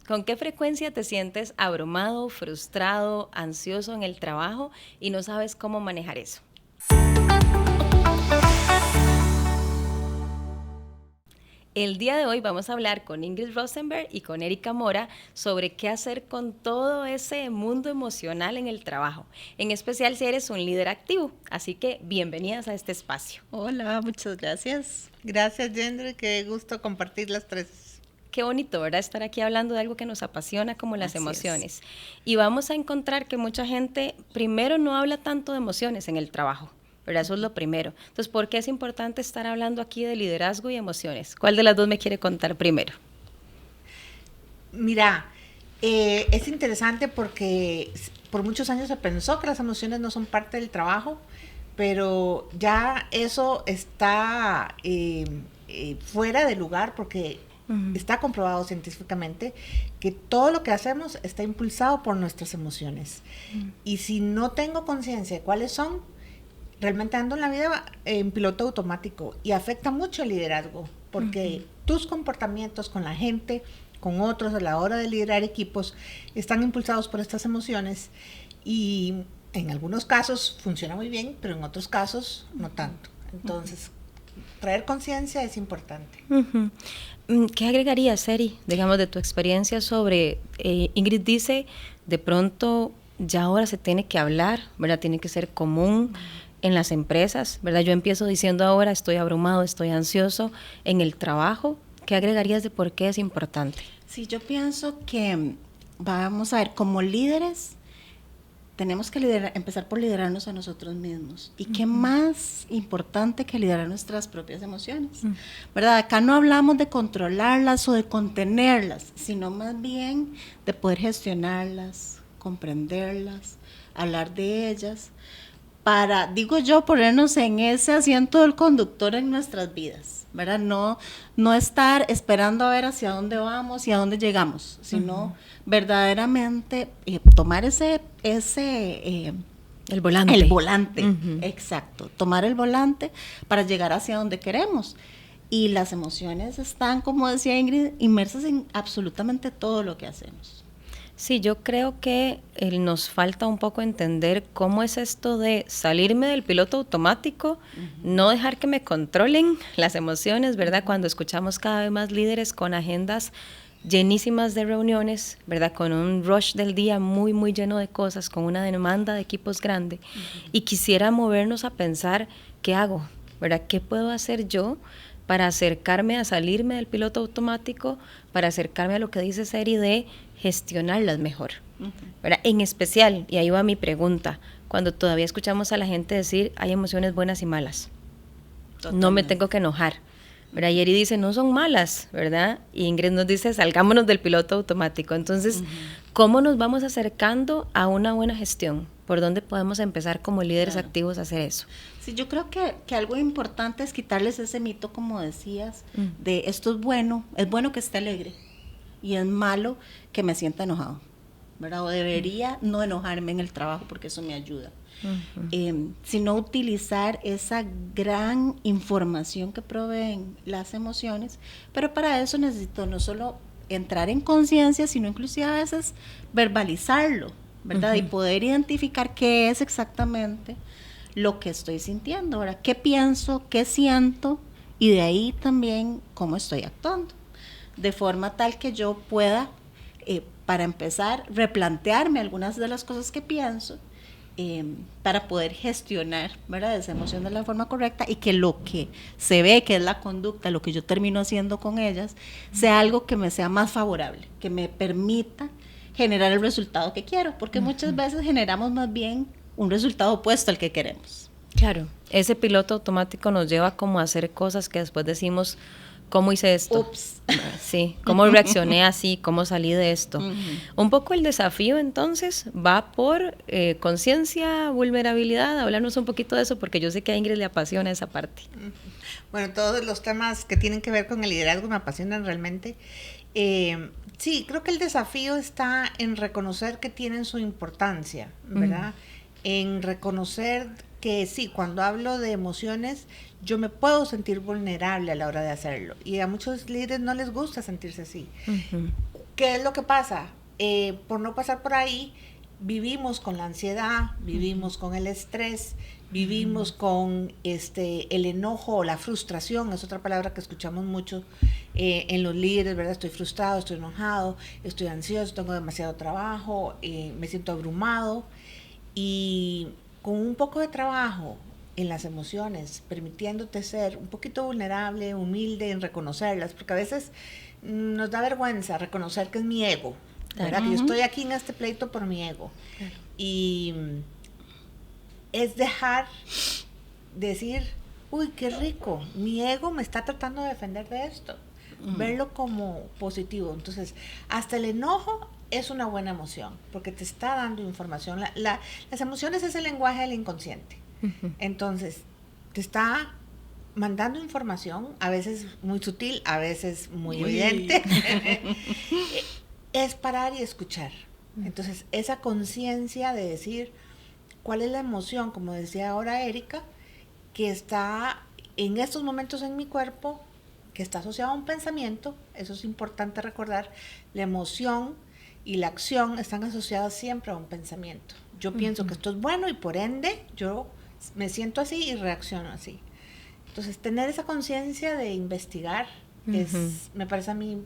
¿Con qué frecuencia te sientes abrumado, frustrado, ansioso en el trabajo y no sabes cómo manejar eso? El día de hoy vamos a hablar con Ingrid Rosenberg y con Erika Mora sobre qué hacer con todo ese mundo emocional en el trabajo, en especial si eres un líder activo. Así que bienvenidas a este espacio. Hola, muchas gracias. Gracias, Yendre, qué gusto compartir las tres. Qué bonito, ¿verdad? Estar aquí hablando de algo que nos apasiona como las Así emociones. es. Y vamos a encontrar que mucha gente primero no habla tanto de emociones en el trabajo, ¿verdad? Eso es lo primero. Entonces, ¿por qué es importante estar hablando aquí de liderazgo y emociones? ¿Cuál de las dos me quiere contar primero? Mira, es interesante porque por muchos años se pensó que las emociones no son parte del trabajo, pero ya eso está fuera de lugar porque está comprobado científicamente que todo lo que hacemos está impulsado por nuestras emociones. Y si no tengo conciencia de cuáles son, realmente ando en la vida en piloto automático y afecta mucho el liderazgo, porque tus comportamientos con la gente, con otros a la hora de liderar equipos, están impulsados por estas emociones y en algunos casos funciona muy bien, pero en otros casos no tanto. Entonces, traer conciencia es importante. ¿Qué agregarías, Eri, digamos, de tu experiencia sobre, Ingrid dice, de pronto ya ahora se tiene que hablar, ¿verdad? Tiene que ser común en las empresas, ¿verdad? Yo empiezo diciendo ahora estoy abrumado, estoy ansioso en el trabajo. ¿Qué agregarías de por qué es importante? Sí, yo pienso que, vamos a ver, como líderes, tenemos que empezar por liderarnos a nosotros mismos. ¿Y qué más importante que liderar nuestras propias emociones? ¿Verdad? Acá no hablamos de controlarlas o de contenerlas, sino más bien de poder gestionarlas, comprenderlas, hablar de ellas, para, digo yo, ponernos en ese asiento del conductor en nuestras vidas, ¿verdad? No estar esperando a ver hacia dónde vamos y a dónde llegamos, sino verdaderamente tomar el volante. El volante, exacto. Tomar el volante para llegar hacia donde queremos. Y las emociones están, como decía Ingrid, inmersas en absolutamente todo lo que hacemos. Sí, yo creo que nos falta un poco entender cómo es esto de salirme del piloto automático, no dejar que me controlen las emociones, ¿verdad? Cuando escuchamos cada vez más líderes con agendas llenísimas de reuniones, ¿verdad? Con un rush del día muy, muy lleno de cosas, con una demanda de equipos grande, y quisiera movernos a pensar, ¿qué hago? ¿Verdad? ¿Qué puedo hacer yo para acercarme a salirme del piloto automático, para acercarme a lo que dice Seri de gestionarlas mejor? ¿Verdad? En especial, y ahí va mi pregunta, cuando todavía escuchamos a la gente decir hay emociones buenas y malas. Totalmente. No me tengo que enojar, ¿verdad? Y Eri dice no son malas, ¿verdad? Y Ingrid nos dice salgámonos del piloto automático. Entonces, ¿cómo nos vamos acercando a una buena gestión? ¿Por dónde podemos empezar como líderes activos a hacer eso? Sí, yo creo que algo importante es quitarles ese mito, como decías, de esto es bueno que esté alegre y es malo que me sienta enojado, ¿verdad? O debería no enojarme en el trabajo porque eso me ayuda. Sino utilizar esa gran información que proveen las emociones, pero para eso necesito no solo entrar en conciencia, sino inclusive a veces verbalizarlo, ¿verdad? Y poder identificar qué es exactamente lo que estoy sintiendo, ¿verdad? ¿Qué pienso, qué siento? Y de ahí también cómo estoy actuando, de forma tal que yo pueda, para empezar, replantearme algunas de las cosas que pienso, para poder gestionar, ¿verdad?, esa emoción de la forma correcta y que lo que se ve que es la conducta, lo que yo termino haciendo con ellas, sea algo que me sea más favorable, que me permita generar el resultado que quiero, porque muchas veces generamos más bien un resultado opuesto al que queremos. Claro, ese piloto automático nos lleva como a hacer cosas que después decimos, ¿cómo hice esto? Ups. Sí, ¿cómo reaccioné así? ¿Cómo salí de esto? Un poco el desafío entonces va por conciencia, vulnerabilidad. Hablarnos un poquito de eso porque yo sé que a Ingrid le apasiona esa parte. Bueno, todos los temas que tienen que ver con el liderazgo me apasionan realmente. Sí, creo que el desafío está en reconocer que tienen su importancia, ¿verdad? En reconocer que sí, cuando hablo de emociones, yo me puedo sentir vulnerable a la hora de hacerlo. Y a muchos líderes no les gusta sentirse así. ¿Qué es lo que pasa? Por no pasar por ahí, vivimos con la ansiedad, vivimos con el estrés, vivimos con el enojo o la frustración, es otra palabra que escuchamos mucho en los líderes, ¿verdad? Estoy frustrado, estoy enojado, estoy ansioso, tengo demasiado trabajo, me siento abrumado. Y con un poco de trabajo en las emociones, permitiéndote ser un poquito vulnerable, humilde en reconocerlas, porque a veces nos da vergüenza reconocer que es mi ego, ¿verdad? Que yo estoy aquí en este pleito por mi ego. Y es dejar decir, uy, qué rico, mi ego me está tratando de defender de esto, verlo como positivo. Entonces, hasta el enojo es una buena emoción, porque te está dando información. Las emociones es el lenguaje del inconsciente. Entonces, te está mandando información, a veces muy sutil, a veces muy evidente. Es parar y escuchar. Entonces, esa conciencia de decir cuál es la emoción, como decía ahora Erika, que está en estos momentos en mi cuerpo, que está asociado a un pensamiento. Eso es importante recordar. La emoción y la acción están asociadas siempre a un pensamiento. Yo pienso que esto es bueno y por ende yo me siento así y reacciono así. Entonces, tener esa conciencia de investigar me parece a mí,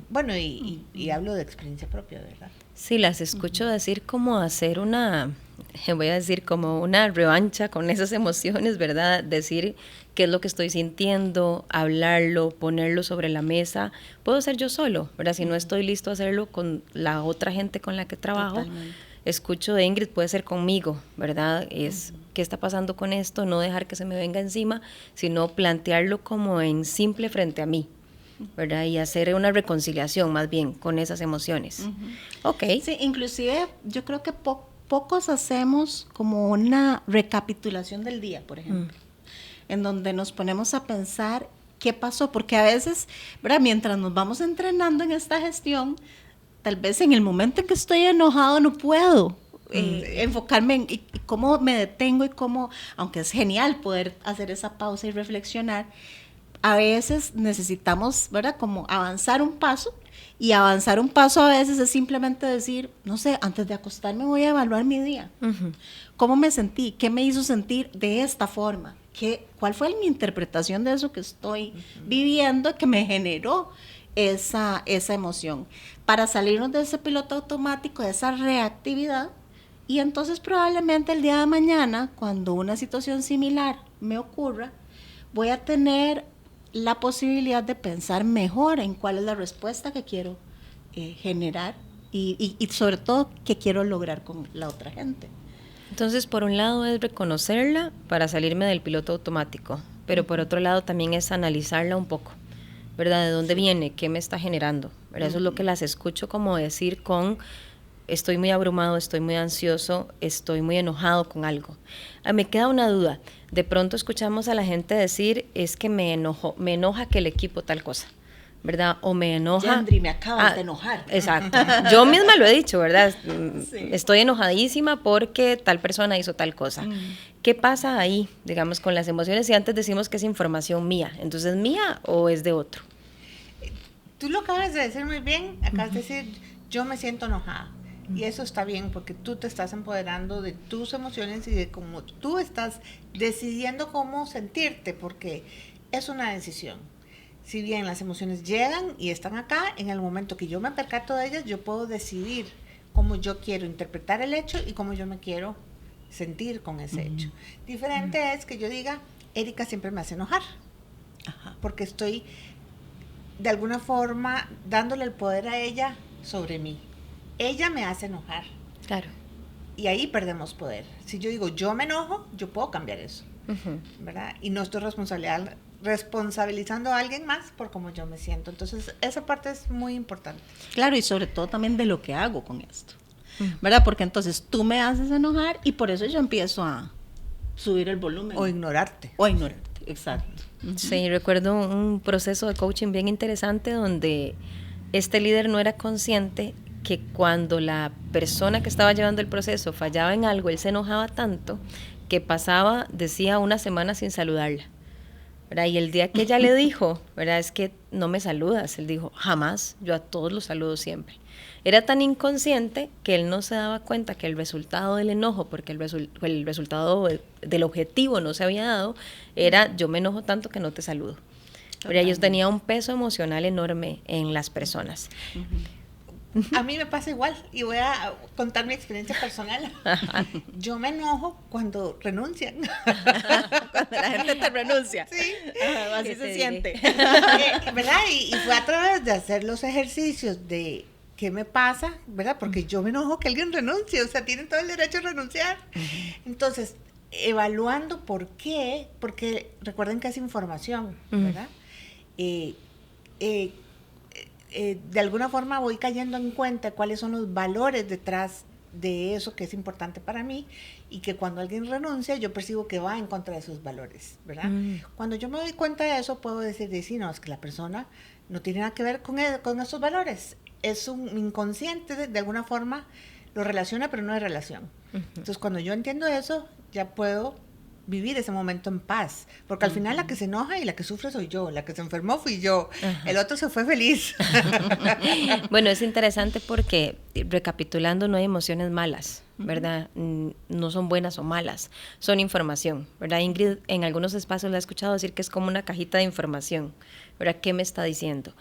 bueno, y hablo de experiencia propia, ¿verdad? Sí, las escucho decir como hacer voy a decir como una revancha con esas emociones, ¿verdad? Decir qué es lo que estoy sintiendo, hablarlo, ponerlo sobre la mesa. Puedo ser yo solo, ¿verdad? Si no estoy listo a hacerlo con la otra gente con la que trabajo. Totalmente. Escucho de Ingrid, puede ser conmigo, ¿verdad? Es qué está pasando con esto, no dejar que se me venga encima, sino plantearlo como en simple frente a mí, ¿verdad? Y hacer una reconciliación más bien con esas emociones. Ok. Sí, inclusive yo creo que pocos hacemos como una recapitulación del día, por ejemplo, en donde nos ponemos a pensar qué pasó, porque a veces, ¿verdad? Mientras nos vamos entrenando en esta gestión, tal vez en el momento en que estoy enojado no puedo enfocarme en cómo me detengo y cómo, aunque es genial poder hacer esa pausa y reflexionar, a veces necesitamos, ¿verdad? Como avanzar un paso, y avanzar un paso a veces es simplemente decir, no sé, antes de acostarme voy a evaluar mi día. ¿Cómo me sentí? ¿Qué me hizo sentir de esta forma? ¿Cuál fue mi interpretación de eso que estoy viviendo que me generó esa emoción? Para salirnos de ese piloto automático, de esa reactividad, y entonces probablemente el día de mañana, cuando una situación similar me ocurra, voy a tener la posibilidad de pensar mejor en cuál es la respuesta que quiero generar y sobre todo qué quiero lograr con la otra gente. Entonces, por un lado es reconocerla para salirme del piloto automático, pero por otro lado también es analizarla un poco, ¿verdad? ¿De dónde viene? ¿Qué me está generando? ¿Verdad? Eso es lo que las escucho como decir con estoy muy abrumado, estoy muy ansioso, estoy muy enojado con algo. Me queda una duda. De pronto escuchamos a la gente decir, es que me enoja que el equipo tal cosa, ¿verdad? O me enoja... Yandri, me acabas de enojar. Exacto. Yo misma lo he dicho, ¿verdad? Sí. Estoy enojadísima porque tal persona hizo tal cosa. ¿Qué pasa ahí, digamos, con las emociones? Si antes decimos que es información mía, ¿entonces es mía o es de otro? Tú lo acabas de decir muy bien, acabas de decir, yo me siento enojada. Y eso está bien porque tú te estás empoderando de tus emociones y de cómo tú estás decidiendo cómo sentirte, porque es una decisión. Si bien las emociones llegan y están acá, en el momento que yo me percato de ellas, yo puedo decidir cómo yo quiero interpretar el hecho y cómo yo me quiero sentir con ese hecho. Diferente es que yo diga, Erika siempre me hace enojar, porque estoy de alguna forma dándole el poder a ella sobre mí. Ella me hace enojar. Claro. Y ahí perdemos poder. Si yo digo, yo me enojo, yo puedo cambiar eso, ¿verdad? Y no estoy responsabilizando a alguien más por cómo yo me siento. Entonces, esa parte es muy importante. Claro, y sobre todo también de lo que hago con esto, ¿verdad? Porque entonces tú me haces enojar y por eso yo empiezo a subir el volumen. O ignorarte. Exacto. Sí, recuerdo un proceso de coaching bien interesante donde este líder no era consciente que cuando la persona que estaba llevando el proceso fallaba en algo, él se enojaba tanto que decía una semana sin saludarla, ¿verdad? Y el día que ella le dijo, ¿verdad? Es que no me saludas, él dijo, jamás, yo a todos los saludo siempre. Era tan inconsciente que él no se daba cuenta que el resultado del enojo, porque el resultado del objetivo no se había dado, era yo me enojo tanto que no te saludo. Pero ellos tenían un peso emocional enorme en las personas. A mí me pasa igual y voy a contar mi experiencia personal. Yo me enojo cuando renuncian. Cuando la gente te renuncia. Sí. Así se siente. ¿Verdad? Y fue a través de hacer los ejercicios de qué me pasa, ¿verdad? Porque yo me enojo que alguien renuncie, o sea, tienen todo el derecho a renunciar. Entonces, evaluando por qué, porque recuerden que es información, ¿verdad? De alguna forma voy cayendo en cuenta cuáles son los valores detrás de eso que es importante para mí y que cuando alguien renuncia yo percibo que va en contra de esos valores, ¿verdad? Cuando yo me doy cuenta de eso puedo decir, sí, no, es que la persona no tiene nada que ver con esos valores, es un inconsciente, de alguna forma lo relaciona pero no es relación. Entonces cuando yo entiendo eso ya puedo vivir ese momento en paz, porque al final la que se enoja y la que sufre soy yo, la que se enfermó fui yo, el otro se fue feliz. Bueno, es interesante porque, recapitulando, no hay emociones malas, ¿verdad? No son buenas o malas, son información, ¿verdad? Ingrid en algunos espacios la he escuchado decir que es como una cajita de información, ¿verdad? ¿Qué me está diciendo?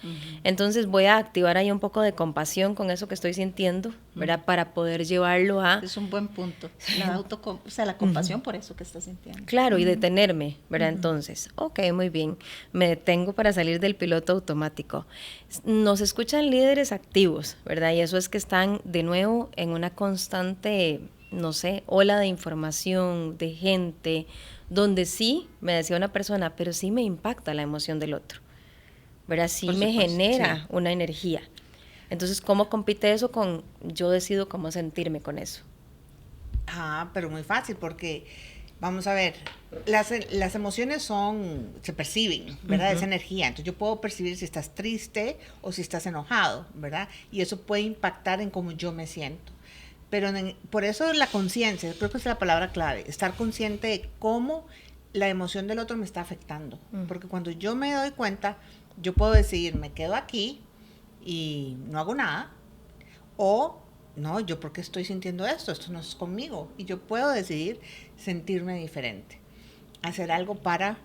Entonces voy a activar ahí un poco de compasión con eso que estoy sintiendo, ¿verdad? Para poder llevarlo a... Es un buen punto, la compasión por eso que estás sintiendo. Claro, y detenerme, ¿verdad? Entonces, ok, muy bien, me detengo para salir del piloto automático. Nos escuchan líderes activos, ¿verdad? Y eso es que están de nuevo en una constante, no sé, ola de información, de gente, donde sí, me decía una persona, pero sí me impacta la emoción del otro, ¿verdad? Sí me genera una energía. Entonces, ¿cómo compite eso con yo decido cómo sentirme con eso? Pero muy fácil porque, vamos a ver, las emociones se perciben, ¿verdad? Esa energía. Entonces yo puedo percibir si estás triste o si estás enojado, ¿verdad? Y eso puede impactar en cómo yo me siento. Pero por eso la conciencia, creo que es la palabra clave, estar consciente de cómo la emoción del otro me está afectando. Porque cuando yo me doy cuenta, yo puedo decidir, me quedo aquí y no hago nada, o no, yo porque estoy sintiendo esto no es conmigo, y yo puedo decidir sentirme diferente, hacer algo para,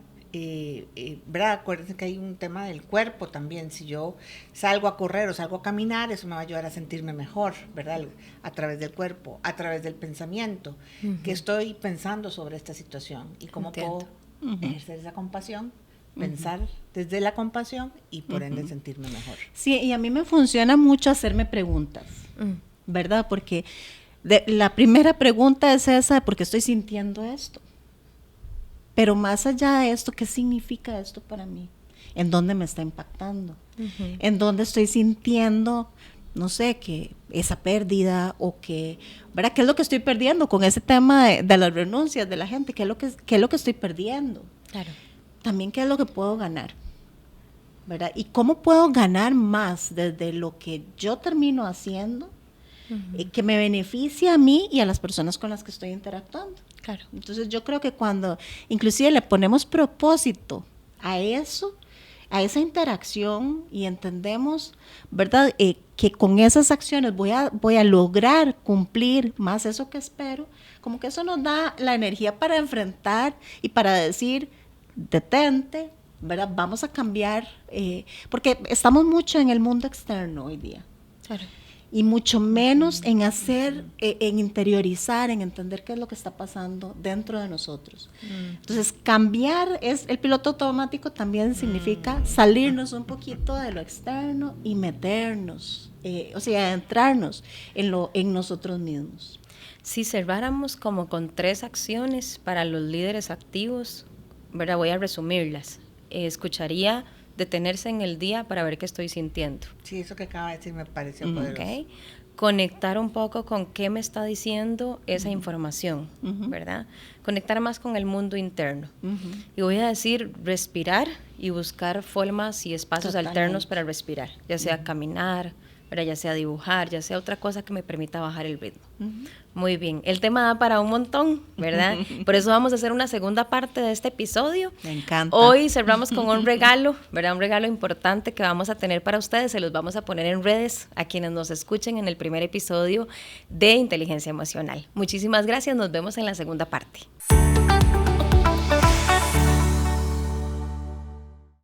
¿verdad? Acuérdense que hay un tema del cuerpo también, si yo salgo a correr o salgo a caminar, eso me va a ayudar a sentirme mejor, ¿verdad? A través del cuerpo, a través del pensamiento, que estoy pensando sobre esta situación y cómo puedo ejercer esa compasión, pensar desde la compasión y por ende sentirme mejor. Sí, y a mí me funciona mucho hacerme preguntas, ¿verdad? Porque la primera pregunta es esa, ¿por qué estoy sintiendo esto? Pero más allá de esto, ¿qué significa esto para mí? ¿En dónde me está impactando? ¿En dónde estoy sintiendo, no sé, que esa pérdida o que, ¿verdad? ¿Qué es lo que estoy perdiendo con ese tema de las renuncias de la gente? ¿Qué es lo que estoy perdiendo? Claro. También, ¿qué es lo que puedo ganar? ¿Verdad? ¿Y cómo puedo ganar más desde lo que yo termino haciendo que me beneficie a mí y a las personas con las que estoy interactuando? Claro. Entonces yo creo que cuando inclusive le ponemos propósito a eso, a esa interacción y entendemos, ¿verdad? Que con esas acciones voy a lograr cumplir más eso que espero, como que eso nos da la energía para enfrentar y para decir, detente, ¿verdad? Vamos a cambiar, porque estamos mucho en el mundo externo hoy día. Claro. Y mucho menos en hacer, en interiorizar, en entender qué es lo que está pasando dentro de nosotros. Entonces, cambiar el piloto automático también significa salirnos un poquito de lo externo y meternos, o sea, adentrarnos en nosotros mismos. Si cerráramos como con 3 acciones para los líderes activos, ¿verdad? Voy a resumirlas. Escucharía detenerse en el día para ver qué estoy sintiendo. Sí, eso que acaba de decir me pareció poderoso. Okay. Conectar un poco con qué me está diciendo esa información, ¿verdad? Conectar más con el mundo interno. Y voy a decir, respirar y buscar formas y espacios alternos para respirar, ya sea caminar, ¿verdad? Ya sea dibujar, ya sea otra cosa que me permita bajar el ritmo. Muy bien, el tema da para un montón, ¿verdad? Por eso vamos a hacer una segunda parte de este episodio. Me encanta. Hoy cerramos con un regalo, ¿verdad? Un regalo importante que vamos a tener para ustedes, se los vamos a poner en redes a quienes nos escuchen en el primer episodio de Inteligencia Emocional. Muchísimas gracias, nos vemos en la segunda parte.